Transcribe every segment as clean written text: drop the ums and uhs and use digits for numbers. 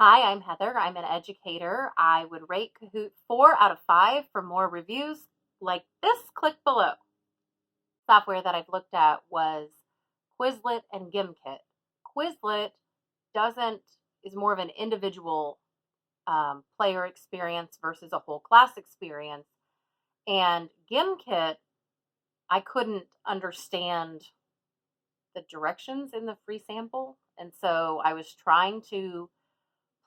Hi, I'm Heather. I'm an educator. I would rate Kahoot 4 out of 5 for more reviews like this. Click below. Software that I've looked at was Quizlet and Gimkit. Quizlet doesn't is more of an individual player experience versus a whole class experience. And Gimkit, I couldn't understand the directions in the free sample. And so I was trying to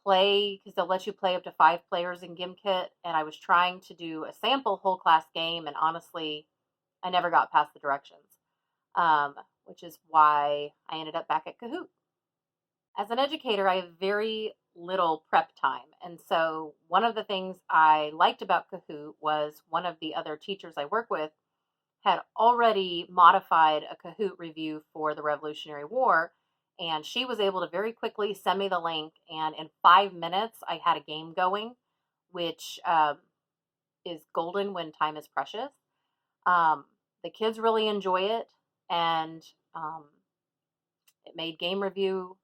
play because they'll let you play up to 5 players in Gimkit, and I was trying to do a sample whole class game, and honestly, I never got past the directions, um, which is why I ended up back at Kahoot. As an educator, I have very little prep time, and so one of the things I liked about Kahoot was one of the other teachers I work with had already modified a Kahoot review for the Revolutionary War, and she was able to very quickly send me the link. And in 5 minutes, I had a game going, which is golden when time is precious. Um, the kids really enjoy it, and it made game review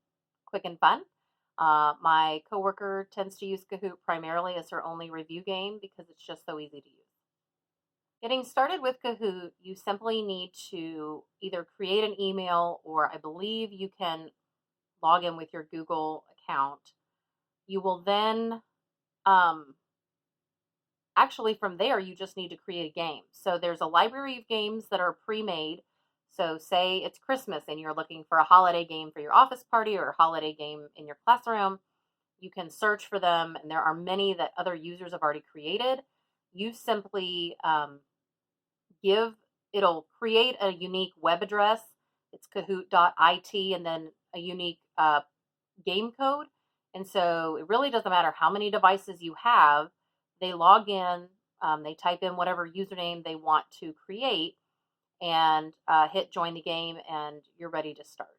quick and fun. My coworker tends to use Kahoot primarily as her only review game because it's just so easy to use. Getting started with Kahoot, you simply need to either create an email, or I believe you can log in with your Google account. You will then, um, actually from there, you just need to create a game. So there's a library of games that are pre-made. So say it's Christmas and you're looking for a holiday game for your office party or a holiday game in your classroom. You can search for them, and there are many that other users have already created. You simply give it'll create a unique web address. It's kahoot.it, and then a unique game code. And so it really doesn't matter how many devices you have. They log in, they type in whatever username they want to create, and hit join the game, and you're ready to start.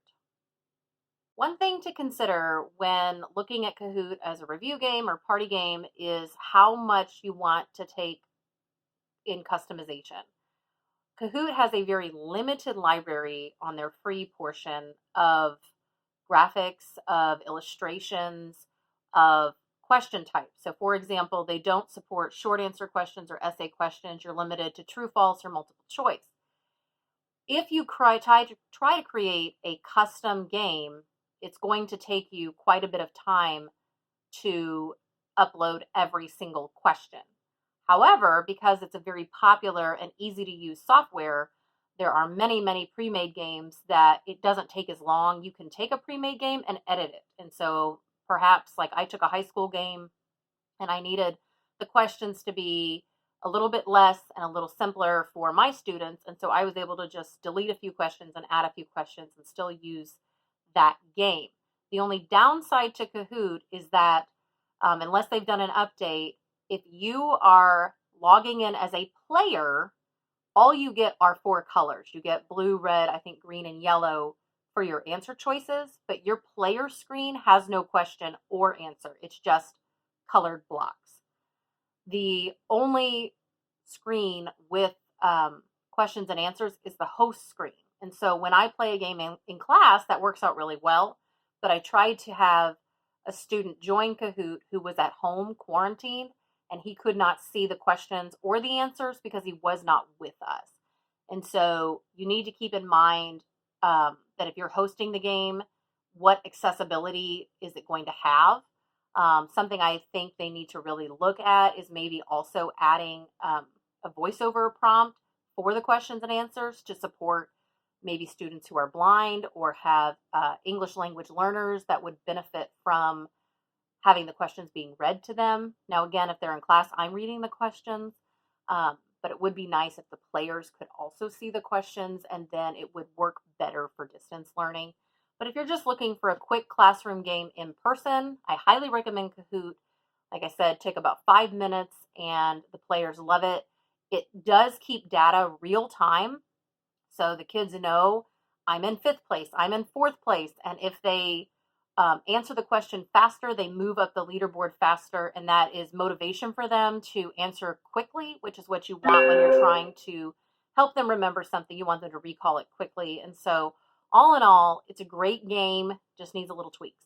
One thing to consider when looking at Kahoot as a review game or party game is how much you want to take in customization. Kahoot has a very limited library on their free portion of graphics, of illustrations, of question types. So, for example, they don't support short answer questions or essay questions. You're limited to true, false, or multiple choice. If you try to create a custom game, it's going to take you quite a bit of time to upload every single question. However, because it's a very popular and easy to use software, there are many, many pre-made games that it doesn't take as long. You can take a pre-made game and edit it. And so perhaps like I took a high school game and I needed the questions to be a little bit less and a little simpler for my students. And so I was able to just delete a few questions and add a few questions and still use that game. The only downside to Kahoot is that unless they've done an update, if you are logging in as a player, all you get are 4 colors. You get blue, red, I think green, and yellow for your answer choices, but your player screen has no question or answer. It's just colored blocks. The only screen with questions and answers is the host screen. And so when I play a game in class, that works out really well. But I tried to have a student join Kahoot who was at home quarantined, and he could not see the questions or the answers because he was not with us. And so you need to keep in mind that if you're hosting the game, what accessibility is it going to have? Something I think they need to really look at is maybe also adding a voiceover prompt for the questions and answers to support maybe students who are blind or have English language learners that would benefit from having the questions being read to them. Now, again, if they're in class, I'm reading the questions, but it would be nice if the players could also see the questions, and then it would work better for distance learning. But if you're just looking for a quick classroom game in person, I highly recommend Kahoot. Like I said, take about 5 minutes and the players love it. It does keep data real time. So the kids know I'm in 5th place, I'm in 4th place. And if they answer the question faster, they move up the leaderboard faster. And that is motivation for them to answer quickly, which is what you want when you're trying to help them remember something. You want them to recall it quickly. And so all in all, it's a great game, just needs a little tweaks.